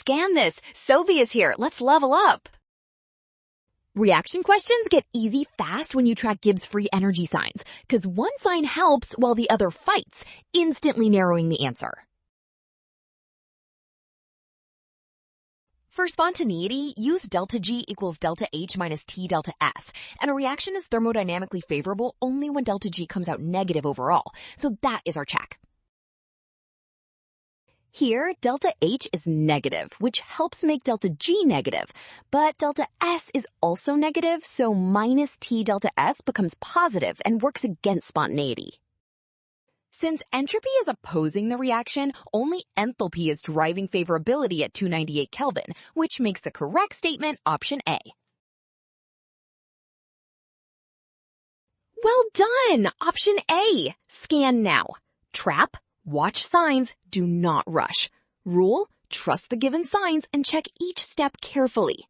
scan this. Sovi is here. Let's level up. Reaction questions get easy fast when you track Gibbs free energy signs, because one sign helps while the other fights, instantly narrowing the answer. For spontaneity, use delta G equals delta H minus T delta S, and a reaction is thermodynamically favorable only when delta G comes out negative overall, so that is our check. Here, delta H is negative, which helps make delta G negative, but delta S is also negative, so minus T delta S becomes positive and works against spontaneity. Since entropy is opposing the reaction, only enthalpy is driving favorability at 298 Kelvin, which makes the correct statement option A. Well done! Option A. Scan now. Trap. Watch signs. Do not rush. Rule. Trust the given signs and check each step carefully.